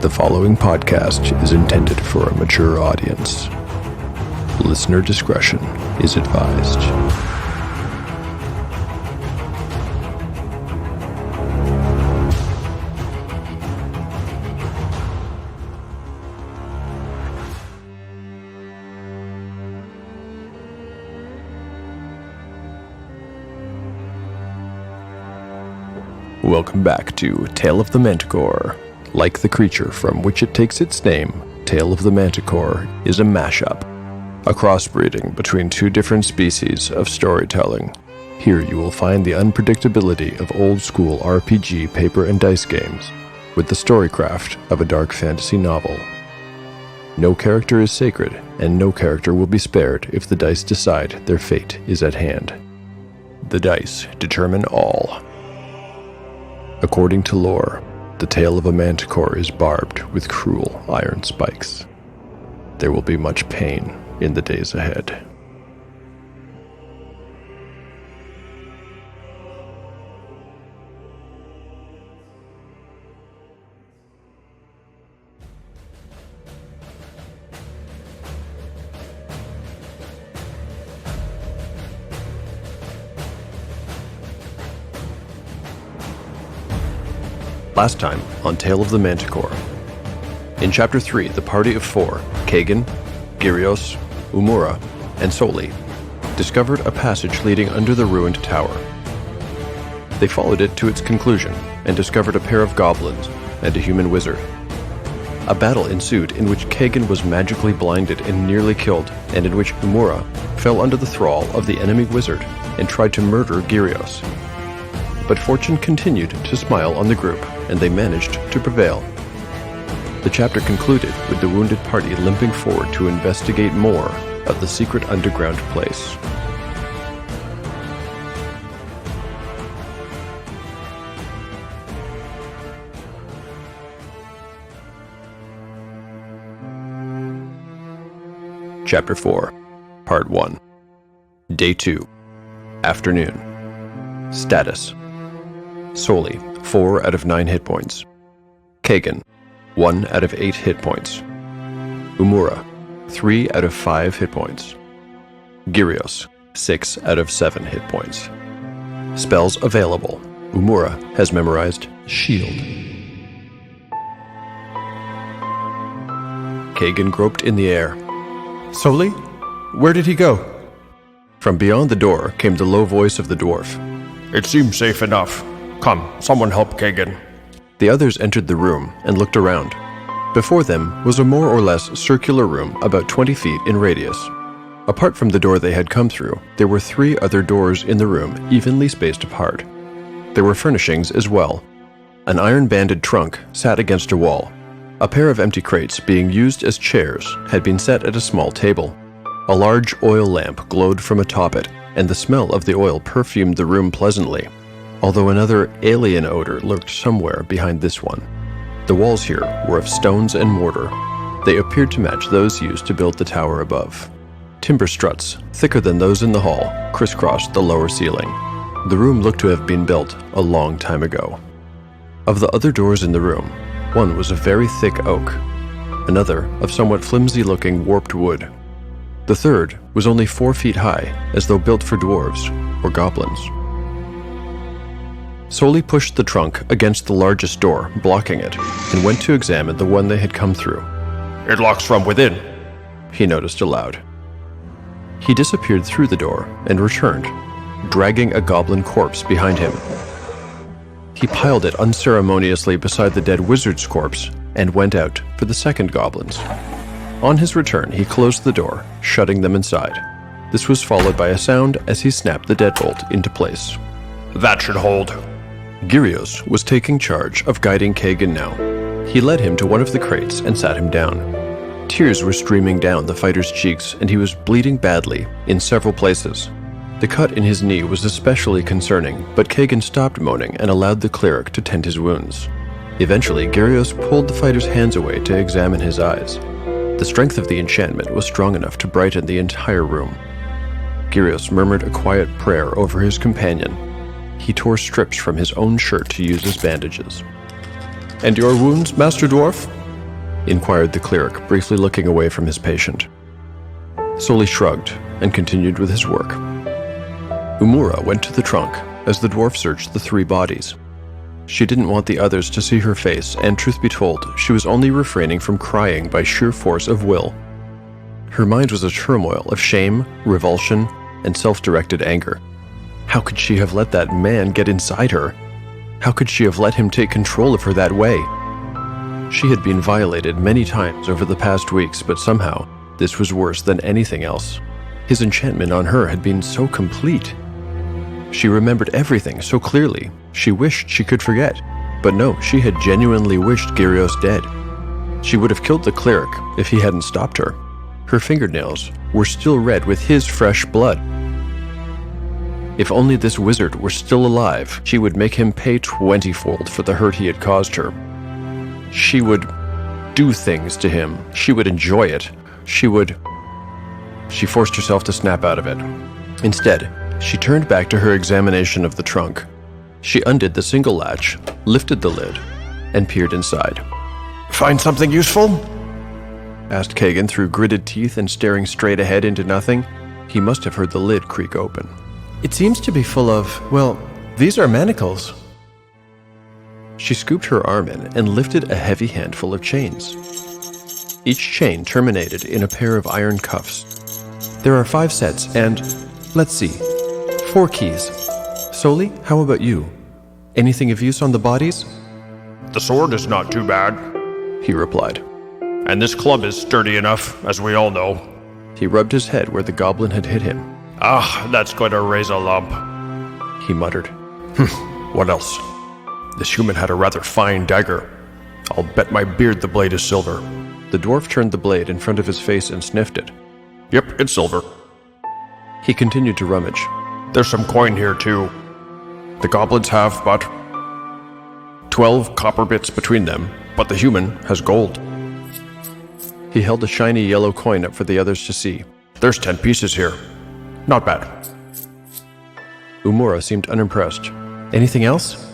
The following podcast is intended for a mature audience. Listener discretion is advised. Welcome back to Tale of the Manticore. Like the creature from which it takes its name, Tale of the Manticore is a mashup, a crossbreeding between two different species of storytelling. Here you will find the unpredictability of old-school RPG paper and dice games, with the storycraft of a dark fantasy novel. No character is sacred, and no character will be spared if the dice decide their fate is at hand. The dice determine all. According to lore, the tail of a manticore is barbed with cruel iron spikes. There will be much pain in the days ahead. Last time on Tale of the Manticore. In Chapter 3, the party of four, Kagan, Gyrios, Umura, and Soli, discovered a passage leading under the ruined tower. They followed it to its conclusion and discovered a pair of goblins and a human wizard. A battle ensued in which Kagan was magically blinded and nearly killed, and in which Umura fell under the thrall of the enemy wizard and tried to murder Gyrios. But fortune continued to smile on the group, and they managed to prevail. The chapter concluded with the wounded party limping forward to investigate more of the secret underground place. Chapter 4, Part 1. Day 2. Afternoon. Status: Soli, 4 out of 9 hit points. Kagan, 1 out of 8 hit points. Umura, 3 out of 5 hit points. Gyrios, 6 out of 7 hit points. Spells available. Umura has memorized Shield. Kagan groped in the air. Soli? Where did he go? From beyond the door came the low voice of the dwarf. It seems safe enough. Come, someone help Kagan. The others entered the room and looked around. Before them was a more or less circular room about 20 feet in radius. Apart from the door they had come through, there were 3 other doors in the room evenly spaced apart. There were furnishings as well. An iron-banded trunk sat against a wall. A pair of empty crates being used as chairs had been set at a small table. A large oil lamp glowed from atop it, and the smell of the oil perfumed the room pleasantly, although another alien odor lurked somewhere behind this one. The walls here were of stones and mortar. They appeared to match those used to build the tower above. Timber struts, thicker than those in the hall, crisscrossed the lower ceiling. The room looked to have been built a long time ago. Of the other doors in the room, one was of very thick oak, another of somewhat flimsy-looking warped wood. The third was only 4 feet high, as though built for dwarves or goblins. Soli pushed the trunk against the largest door, blocking it, and went to examine the one they had come through. It locks from within, he noticed aloud. He disappeared through the door and returned, dragging a goblin corpse behind him. He piled it unceremoniously beside the dead wizard's corpse and went out for the second goblins. On his return, he closed the door, shutting them inside. This was followed by a sound as he snapped the deadbolt into place. That should hold. Gyrios was taking charge of guiding Kagan now. He led him to one of the crates and sat him down. Tears were streaming down the fighter's cheeks, and he was bleeding badly in several places. The cut in his knee was especially concerning, but Kagan stopped moaning and allowed the cleric to tend his wounds. Eventually, Gyrios pulled the fighter's hands away to examine his eyes. The strength of the enchantment was strong enough to brighten the entire room. Gyrios murmured a quiet prayer over his companion. He tore strips from his own shirt to use as bandages. And your wounds, Master Dwarf? inquired the cleric, briefly looking away from his patient. Soli shrugged and continued with his work. Umura went to the trunk as the dwarf searched the 3 bodies. She didn't want the others to see her face, and truth be told, she was only refraining from crying by sheer force of will. Her mind was a turmoil of shame, revulsion, and self-directed anger. How could she have let that man get inside her? How could she have let him take control of her that way? She had been violated many times over the past weeks, but somehow, this was worse than anything else. His enchantment on her had been so complete. She remembered everything so clearly, she wished she could forget. But no, she had genuinely wished Gyrios dead. She would have killed the cleric if he hadn't stopped her. Her fingernails were still red with his fresh blood. If only this wizard were still alive, she would make him pay 20-fold for the hurt he had caused her. She would do things to him. She would enjoy it. She forced herself to snap out of it. Instead, she turned back to her examination of the trunk. She undid the single latch, lifted the lid, and peered inside. Find something useful? Asked Kagan through gritted teeth and staring straight ahead into nothing. He must have heard the lid creak open. It seems to be full of, well, these are manacles. She scooped her arm in and lifted a heavy handful of chains. Each chain terminated in a pair of iron cuffs. There are 5 sets and, let's see, 4 keys. Soli, how about you? Anything of use on the bodies? The sword is not too bad. He replied. And this club is sturdy enough, as we all know. He rubbed his head where the goblin had hit him. Ah, that's going to raise a lump. He muttered. What else? This human had a rather fine dagger. I'll bet my beard the blade is silver. The dwarf turned the blade in front of his face and sniffed it. Yep, it's silver. He continued to rummage. There's some coin here, too. The goblins have but 12 copper bits between them, but the human has gold. He held a shiny yellow coin up for the others to see. There's 10 pieces here. Not bad. Umura seemed unimpressed. Anything else?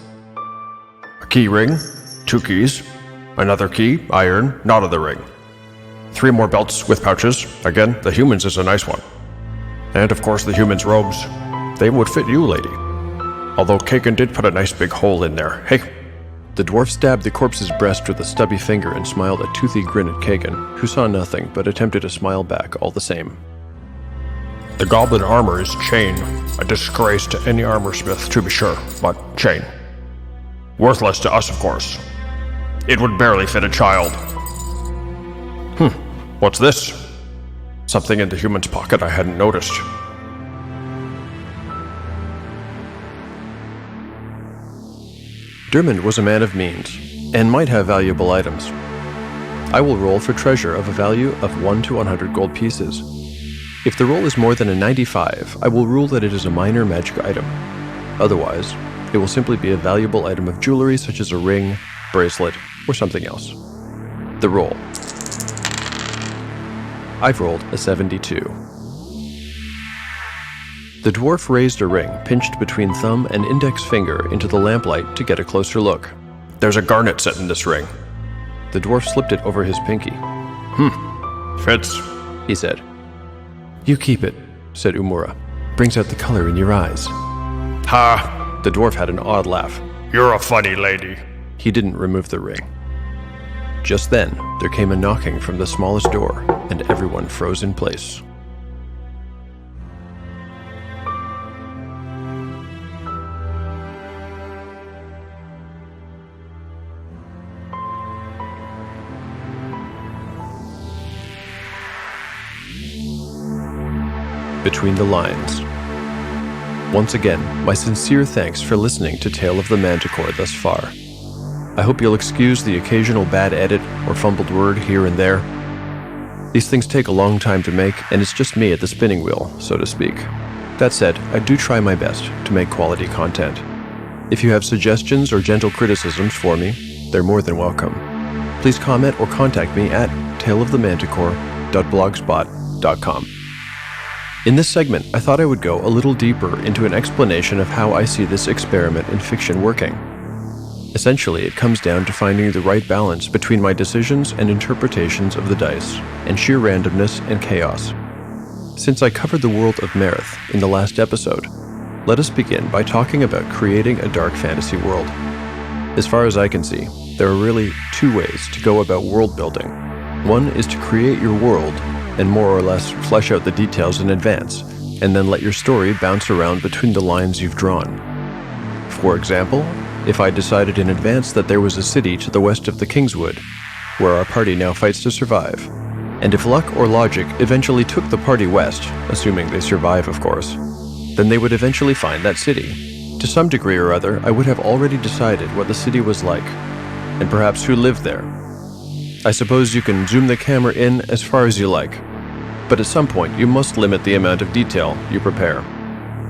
A key ring, 2 keys, another key, iron, not of the ring. 3 more belts with pouches. Again, the human's is a nice one. And of course the human's robes. They would fit you, lady. Although Kagan did put a nice big hole in there. Hey. The dwarf stabbed the corpse's breast with a stubby finger and smiled a toothy grin at Kagan, who saw nothing but attempted to smile back all the same. The goblin armor is chain. A disgrace to any armorsmith, to be sure, but chain. Worthless to us, of course. It would barely fit a child. What's this? Something in the human's pocket I hadn't noticed. Dermond was a man of means, and might have valuable items. I will roll for treasure of a value of 1 to 100 gold pieces. If the roll is more than a 95, I will rule that it is a minor magic item. Otherwise, it will simply be a valuable item of jewelry such as a ring, bracelet, or something else. The roll. I've rolled a 72. The dwarf raised a ring pinched between thumb and index finger into the lamplight to get a closer look. There's a garnet set in this ring. The dwarf slipped it over his pinky. Fits, he said. You keep it, said Umura. Brings out the color in your eyes. Ha! The dwarf had an odd laugh. You're a funny lady. He didn't remove the ring. Just then, there came a knocking from the smallest door, and everyone froze in place. Between the lines. Once again, my sincere thanks for listening to Tale of the Manticore thus far. I hope you'll excuse the occasional bad edit or fumbled word here and there. These things take a long time to make, and it's just me at the spinning wheel, so to speak. That said, I do try my best to make quality content. If you have suggestions or gentle criticisms for me, they're more than welcome. Please comment or contact me at taleofthemanticore.blogspot.com. In this segment, I thought I would go a little deeper into an explanation of how I see this experiment in fiction working. Essentially, it comes down to finding the right balance between my decisions and interpretations of the dice, and sheer randomness and chaos. Since I covered the world of Marith in the last episode, let us begin by talking about creating a dark fantasy world. As far as I can see, there are really two ways to go about world building. One is to create your world and more or less flesh out the details in advance, and then let your story bounce around between the lines you've drawn. For example, if I decided in advance that there was a city to the west of the Kingswood, where our party now fights to survive, and if luck or logic eventually took the party west, assuming they survive of course, then they would eventually find that city. To some degree or other, I would have already decided what the city was like, and perhaps who lived there. I suppose you can zoom the camera in as far as you like, but at some point you must limit the amount of detail you prepare.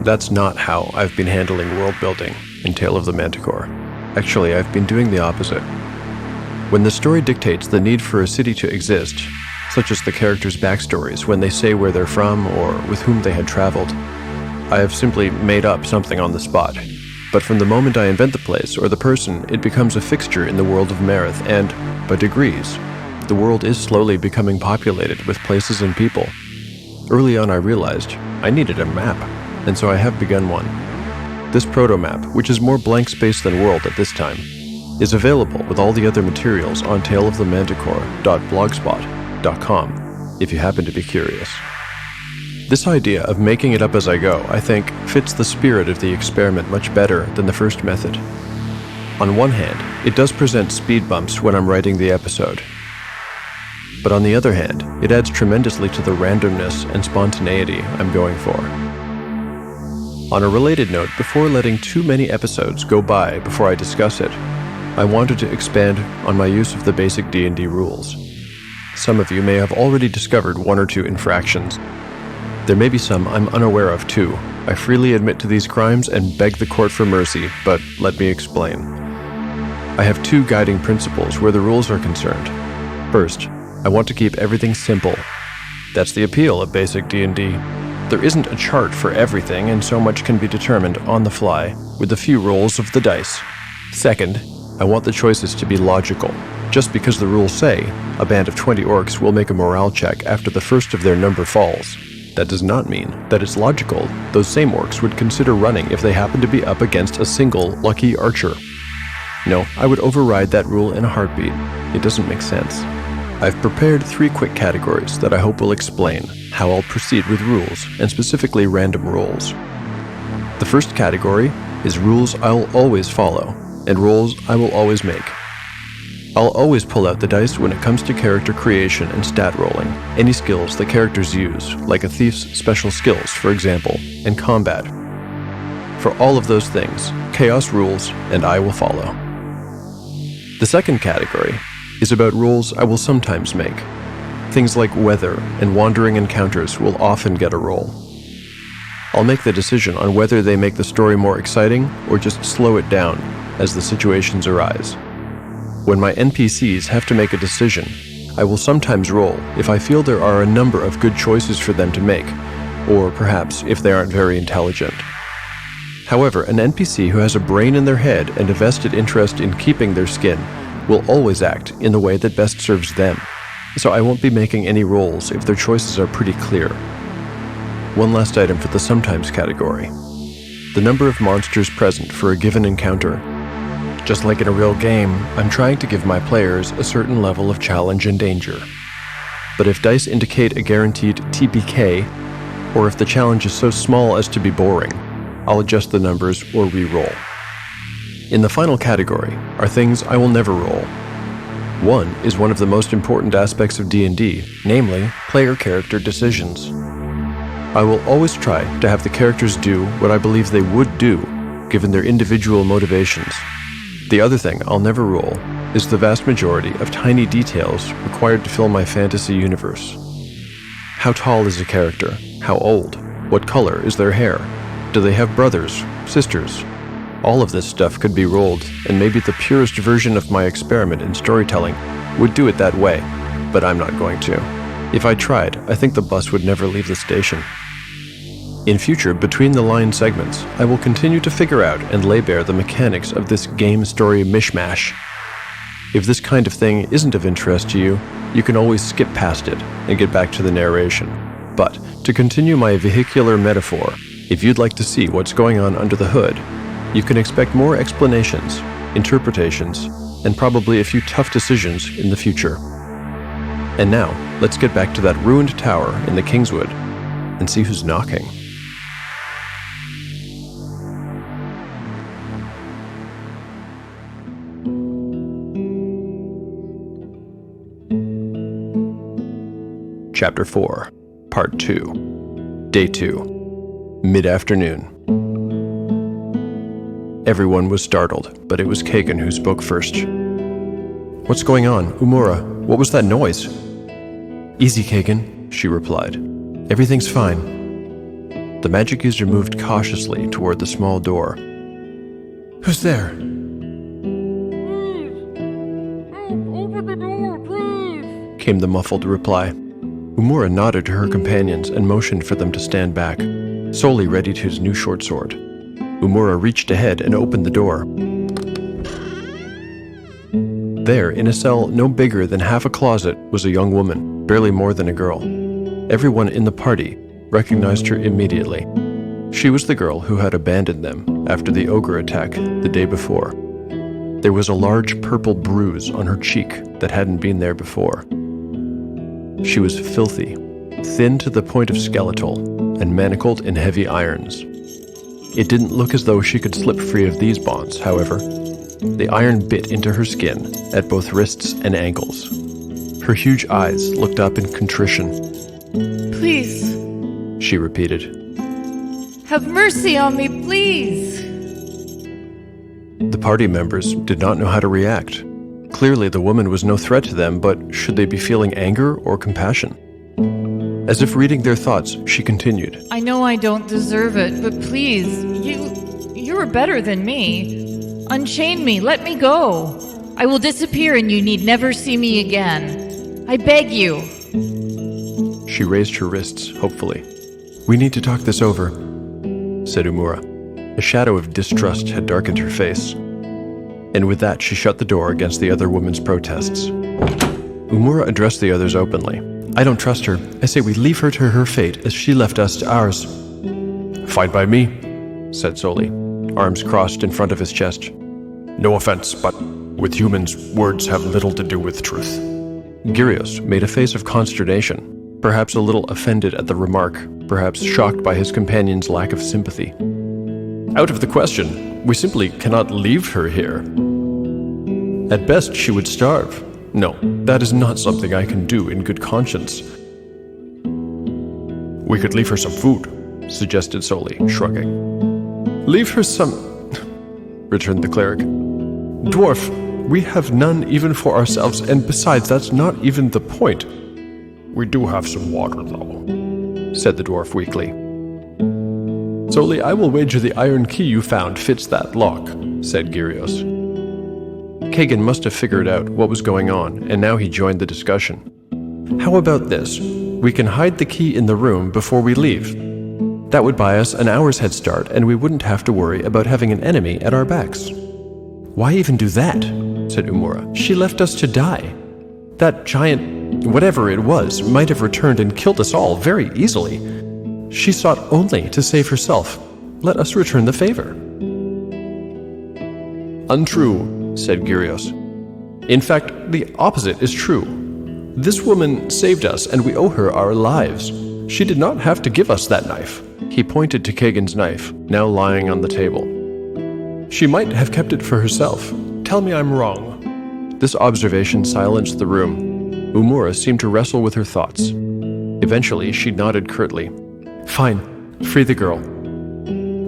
That's not how I've been handling world building in Tale of the Manticore. Actually, I've been doing the opposite. When the story dictates the need for a city to exist, such as the characters' backstories when they say where they're from or with whom they had traveled, I have simply made up something on the spot. But from the moment I invent the place or the person, it becomes a fixture in the world of Marith, and, by degrees, the world is slowly becoming populated with places and people. Early on I realized I needed a map, and so I have begun one. This proto-map, which is more blank space than world at this time, is available with all the other materials on taleofthemanticore.blogspot.com if you happen to be curious. This idea of making it up as I go, I think, fits the spirit of the experiment much better than the first method. On one hand, it does present speed bumps when I'm writing the episode. But on the other hand, it adds tremendously to the randomness and spontaneity I'm going for. On a related note, before letting too many episodes go by before I discuss it, I wanted to expand on my use of the basic D&D rules. Some of you may have already discovered one or two infractions. There may be some I'm unaware of too. I freely admit to these crimes and beg the court for mercy, but let me explain. I have two guiding principles where the rules are concerned. First, I want to keep everything simple. That's the appeal of basic D&D. There isn't a chart for everything, and so much can be determined on the fly with a few rolls of the dice. Second, I want the choices to be logical. Just because the rules say a band of 20 orcs will make a morale check after the first of their number falls, that does not mean that it's logical those same orcs would consider running if they happen to be up against a single lucky archer. No, I would override that rule in a heartbeat. It doesn't make sense. I've prepared 3 quick categories that I hope will explain how I'll proceed with rules, and specifically random rolls. The first category is rules I'll always follow, and rolls I will always make. I'll always pull out the dice when it comes to character creation and stat rolling, any skills the characters use, like a thief's special skills, for example, and combat. For all of those things, chaos rules, and I will follow. The second category is about rules I will sometimes make. Things like weather and wandering encounters will often get a roll. I'll make the decision on whether they make the story more exciting or just slow it down as the situations arise. When my NPCs have to make a decision, I will sometimes roll if I feel there are a number of good choices for them to make, or perhaps if they aren't very intelligent. However, an NPC who has a brain in their head and a vested interest in keeping their skin will always act in the way that best serves them, so I won't be making any rolls if their choices are pretty clear. One last item for the sometimes category. The number of monsters present for a given encounter. Just like in a real game, I'm trying to give my players a certain level of challenge and danger. But if dice indicate a guaranteed TPK, or if the challenge is so small as to be boring, I'll adjust the numbers or re-roll. In the final category are things I will never roll. One is one of the most important aspects of D&D, namely player character decisions. I will always try to have the characters do what I believe they would do, given their individual motivations. The other thing I'll never roll is the vast majority of tiny details required to fill my fantasy universe. How tall is a character? How old? What color is their hair? Do they have brothers, sisters? All of this stuff could be rolled, and maybe the purest version of my experiment in storytelling would do it that way, but I'm not going to. If I tried, I think the bus would never leave the station. In future, between the line segments, I will continue to figure out and lay bare the mechanics of this game story mishmash. If this kind of thing isn't of interest to you, you can always skip past it and get back to the narration. But, to continue my vehicular metaphor, if you'd like to see what's going on under the hood, you can expect more explanations, interpretations, and probably a few tough decisions in the future. And now, let's get back to that ruined tower in the Kingswood and see who's knocking. Chapter 4, Part 2, Day 2, Mid-afternoon. Everyone was startled, but it was Kagan who spoke first. "What's going on, Umura? What was that noise?" "Easy, Kagan," she replied. "Everything's fine." The magic user moved cautiously toward the small door. "Who's there?" Open the door, please! Came the muffled reply. Umura nodded to her companions and motioned for them to stand back. Soli readied his new short sword. Umura reached ahead and opened the door. There, in a cell no bigger than half a closet, was a young woman, barely more than a girl. Everyone in the party recognized her immediately. She was the girl who had abandoned them after the ogre attack the day before. There was a large purple bruise on her cheek that hadn't been there before. She was filthy, thin to the point of skeletal, and manacled in heavy irons. It didn't look as though she could slip free of these bonds, however. The iron bit into her skin at both wrists and ankles. Her huge eyes looked up in contrition. Please, She repeated. have mercy on me, please! The party members did not know how to react. Clearly, the woman was no threat to them, but should they be feeling anger or compassion? As if reading their thoughts, she continued. I know I don't deserve it, but please, you're better than me. Unchain me, let me go. I will disappear and you need never see me again. I beg you. She raised her wrists, hopefully. "We need to talk this over," said Umura. A shadow of distrust had darkened her face. And with that, she shut the door against the other woman's protests. Umura addressed the others openly. "I don't trust her. I say we leave her to her fate as she left us to ours." Fine by me. Said Soli, arms crossed in front of his chest. No offense, but with humans, words have little to do with truth. Gyrios made a face of consternation, perhaps a little offended at the remark, perhaps shocked by his companion's lack of sympathy. Out of the question. We simply cannot leave her here. At best, she would starve. No, that is not something I can do in good conscience, We could leave her some food. suggested Soli, shrugging. "Leave her some," returned the cleric. "Dwarf, we have none even for ourselves, and besides, that's not even the point," We do have some water, though. said the dwarf weakly. "Soli, I will wager the iron key you found fits that lock," said Gyrios. Kagan must have figured out what was going on, and now he joined the discussion. "How about this? We can hide the key in the room before we leave. That would buy us an hour's head start, and we wouldn't have to worry about having an enemy at our backs." "Why even do that?" said Umura. "She left us to die. That giant, whatever it was, might have returned and killed us all very easily. She sought only to save herself. Let us return the favor." "Untrue," said Gyrios. "In fact, the opposite is true. This woman saved us, and we owe her our lives. She did not have to give us that knife." He pointed to Kagan's knife, now lying on the table. "She might have kept it for herself. Tell me I'm wrong." This observation silenced the room. Umura seemed to wrestle with her thoughts. Eventually, she nodded curtly. "Fine, free the girl.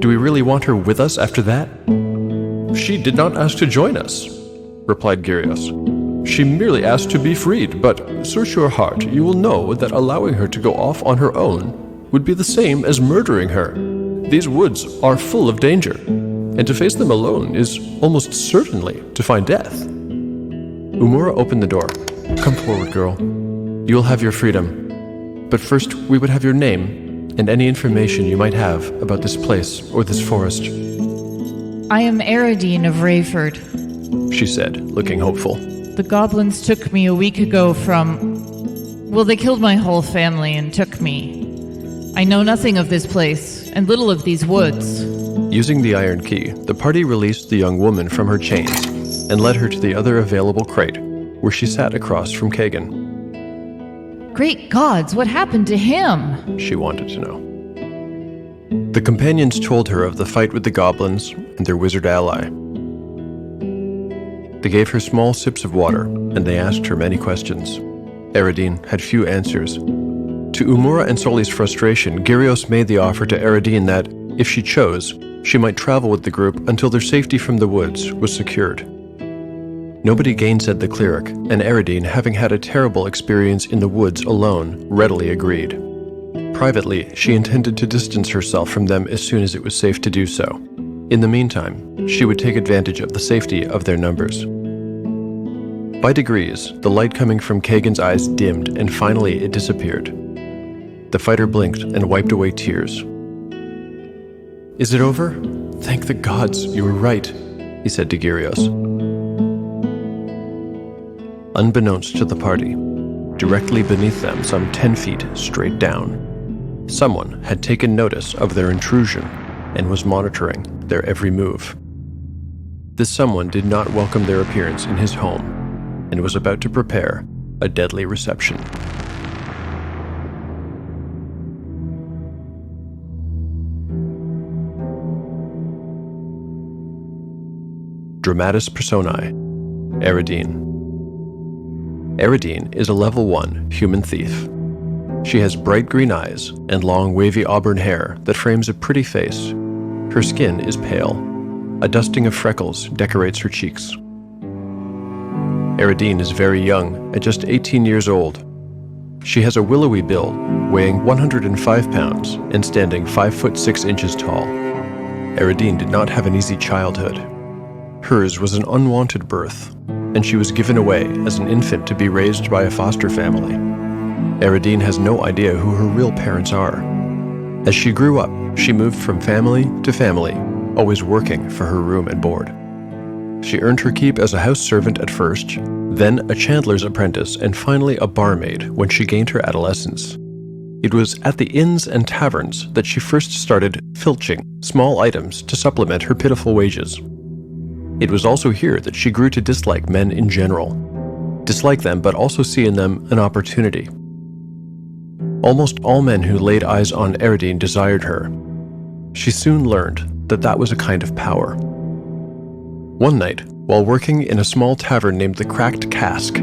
Do we really want her with us after that?" "She did not ask to join us," replied Gyrios. "She merely asked to be freed, but search your heart, you will know that allowing her to go off on her own would be the same as murdering her. These woods are full of danger, and to face them alone is almost certainly to find death." Umura opened the door. "Come forward, girl. You will have your freedom. But first, we would have your name and any information you might have about this place or this forest. I am Eridine of Rayford. She said, looking hopeful. The goblins took me a week ago well, they killed my whole family and took me. I know nothing of this place, and little of these woods. Using the iron key, the party released the young woman from her chains and led her to the other available crate, where she sat across from Kagan. Great gods, what happened to him? She wanted to know. The companions told her of the fight with the goblins and their wizard ally. They gave her small sips of water, and they asked her many questions. Eridine had few answers. To Umura and Soli's frustration, Gyrios made the offer to Eridine that, if she chose, she might travel with the group until their safety from the woods was secured. Nobody gainsaid the cleric, and Eridine, having had a terrible experience in the woods alone, readily agreed. Privately, she intended to distance herself from them as soon as it was safe to do so. In the meantime, she would take advantage of the safety of their numbers. By degrees, the light coming from Kagan's eyes dimmed, and finally it disappeared. The fighter blinked and wiped away tears. "Is it over? Thank the gods, you were right," he said to Gyrios. Unbeknownst to the party, directly beneath them, some 10 feet straight down, someone had taken notice of their intrusion and was monitoring their every move. This someone did not welcome their appearance in his home and was about to prepare a deadly reception. Dramatis Personae, Eridine. Eridine is a level 1 human thief. She has bright green eyes and long wavy auburn hair that frames a pretty face. Her skin is pale. A dusting of freckles decorates her cheeks. Eridine is very young, at just 18 years old. She has a willowy build, weighing 105 pounds and standing 5 foot 6 inches tall. Eridine did not have an easy childhood. Hers was an unwanted birth, and she was given away as an infant to be raised by a foster family. Eridine has no idea who her real parents are. As she grew up, she moved from family to family, always working for her room and board. She earned her keep as a house servant at first, then a chandler's apprentice, and finally a barmaid when she gained her adolescence. It was at the inns and taverns that she first started filching small items to supplement her pitiful wages. It was also here that she grew to dislike men in general. Dislike them, but also see in them an opportunity. Almost all men who laid eyes on Eridine desired her. She soon learned that that was a kind of power. One night, while working in a small tavern named the Cracked Cask,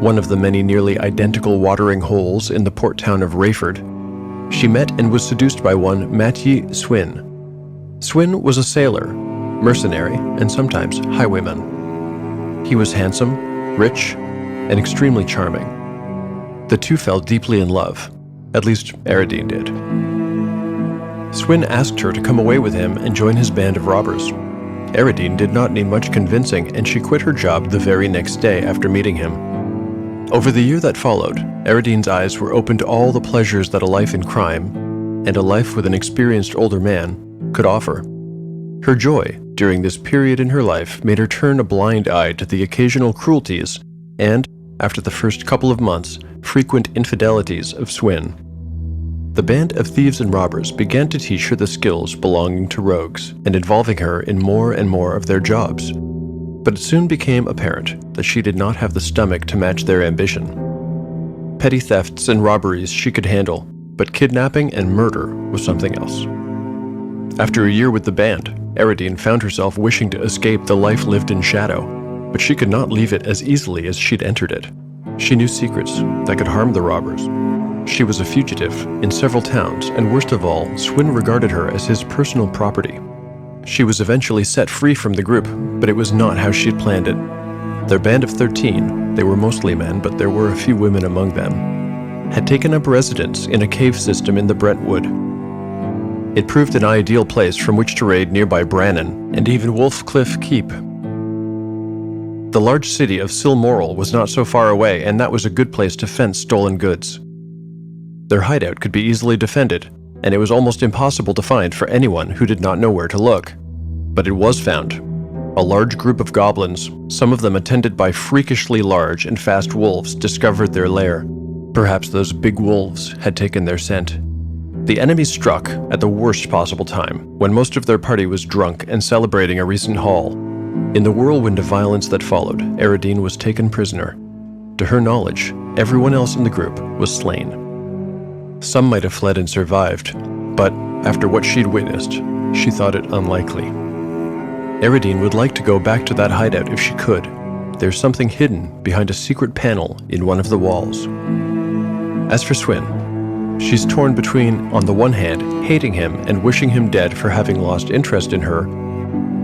one of the many nearly identical watering holes in the port town of Rayford, she met and was seduced by one Matye Swin. Swin was a sailor, mercenary, and sometimes highwayman. He was handsome, rich, and extremely charming. The two fell deeply in love, at least Eridine did. Swin asked her to come away with him and join his band of robbers. Eridine did not need much convincing, and she quit her job the very next day after meeting him. Over the year that followed, Eridine's eyes were open to all the pleasures that a life in crime, and a life with an experienced older man, could offer. Her joy during this period in her life made her turn a blind eye to the occasional cruelties and, after the first couple of months, frequent infidelities of Swin. The band of thieves and robbers began to teach her the skills belonging to rogues and involving her in more and more of their jobs. But it soon became apparent that she did not have the stomach to match their ambition. Petty thefts and robberies she could handle, but kidnapping and murder was something else. After a year with the band, Eridine found herself wishing to escape the life lived in shadow, but she could not leave it as easily as she'd entered it. She knew secrets that could harm the robbers. She was a fugitive in several towns, and worst of all, Swin regarded her as his personal property. She was eventually set free from the group, but it was not how she'd planned it. Their band of 13, they were mostly men, but there were a few women among them, had taken up residence in a cave system in the Brentwood. It proved an ideal place from which to raid nearby Brannon and even Wolfcliff Keep. The large city of Silmoral was not so far away, and that was a good place to fence stolen goods. Their hideout could be easily defended, and it was almost impossible to find for anyone who did not know where to look. But it was found. A large group of goblins, some of them attended by freakishly large and fast wolves, discovered their lair. Perhaps those big wolves had taken their scent. The enemy struck at the worst possible time, when most of their party was drunk and celebrating a recent haul. In the whirlwind of violence that followed, Eridine was taken prisoner. To her knowledge, everyone else in the group was slain. Some might have fled and survived, but after what she'd witnessed, she thought it unlikely. Eridine would like to go back to that hideout if she could. There's something hidden behind a secret panel in one of the walls. As for Swyn, she's torn between, on the one hand, hating him and wishing him dead for having lost interest in her,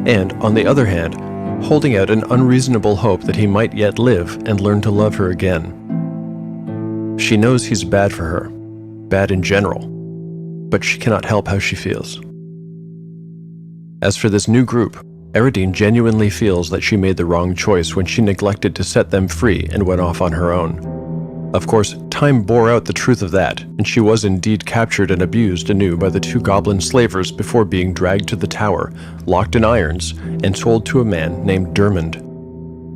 and, on the other hand, holding out an unreasonable hope that he might yet live and learn to love her again. She knows he's bad for her, bad in general, but she cannot help how she feels. As for this new group, Eridine genuinely feels that she made the wrong choice when she neglected to set them free and went off on her own. Of course, time bore out the truth of that, and she was indeed captured and abused anew by the two goblin slavers before being dragged to the tower, locked in irons, and sold to a man named Dermond.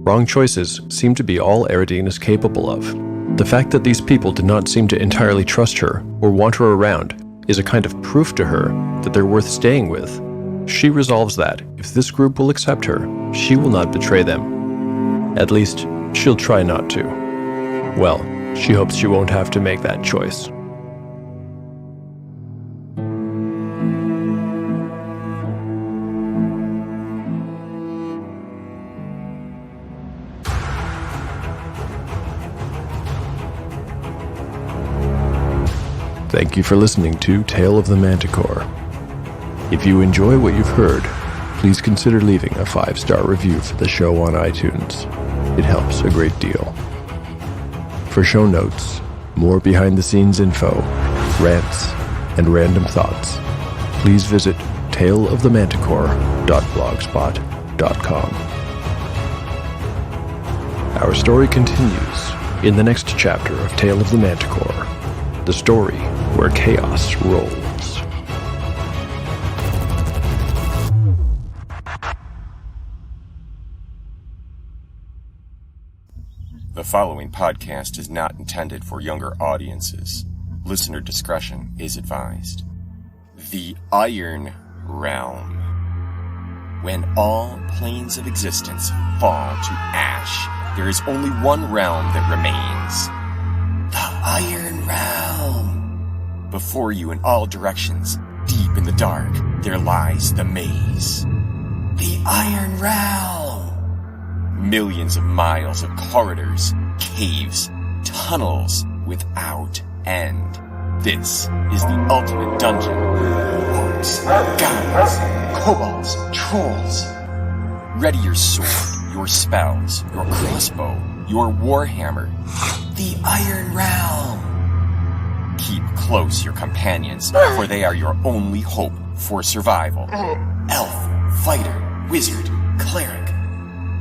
Wrong choices seem to be all Eridine is capable of. The fact that these people did not seem to entirely trust her or want her around is a kind of proof to her that they're worth staying with. She resolves that, if this group will accept her, she will not betray them. At least, she'll try not to. Well, she hopes she won't have to make that choice. Thank you for listening to Tale of the Manticore. If you enjoy what you've heard, please consider leaving a 5-star review for the show on iTunes. It helps a great deal. For show notes, more behind-the-scenes info, rants, and random thoughts, please visit taleofthemanticore.blogspot.com. Our story continues in the next chapter of Tale of the Manticore, the story where chaos rolls. The following podcast is not intended for younger audiences. Listener discretion is advised. The Iron Realm. When all planes of existence fall to ash, there is only one realm that remains. The Iron Realm. Before you in all directions, deep in the dark, there lies the maze. The Iron Realm. Millions of miles of corridors, caves, tunnels without end. This is the ultimate dungeon. Orcs, goblins, kobolds, trolls. Ready your sword, your spells, your crossbow, your warhammer. The Iron Realm. Keep close your companions, for they are your only hope for survival. Elf, fighter, wizard, cleric.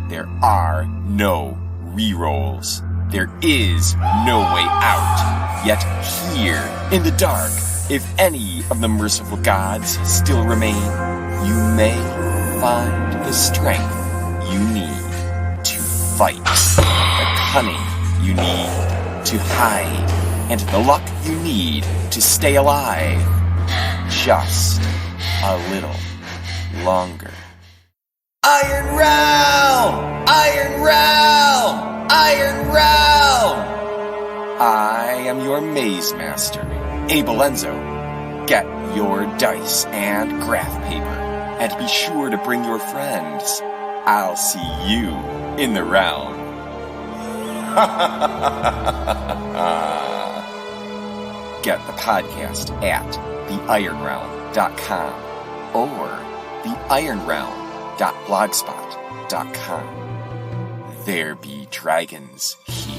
There are no rerolls. There is no way out. Yet here, in the dark, if any of the merciful gods still remain, you may find the strength you need to fight, the cunning you need to hide, and the luck you need to stay alive. Just a little longer. Iron Realm! Iron Realm! Iron Realm! I am your Maze Master, Abel Enzo. Get your dice and graph paper, and be sure to bring your friends. I'll see you in the realm. Get the podcast at theironrealm.com or theironrealm.blogspot.com. There be dragons here.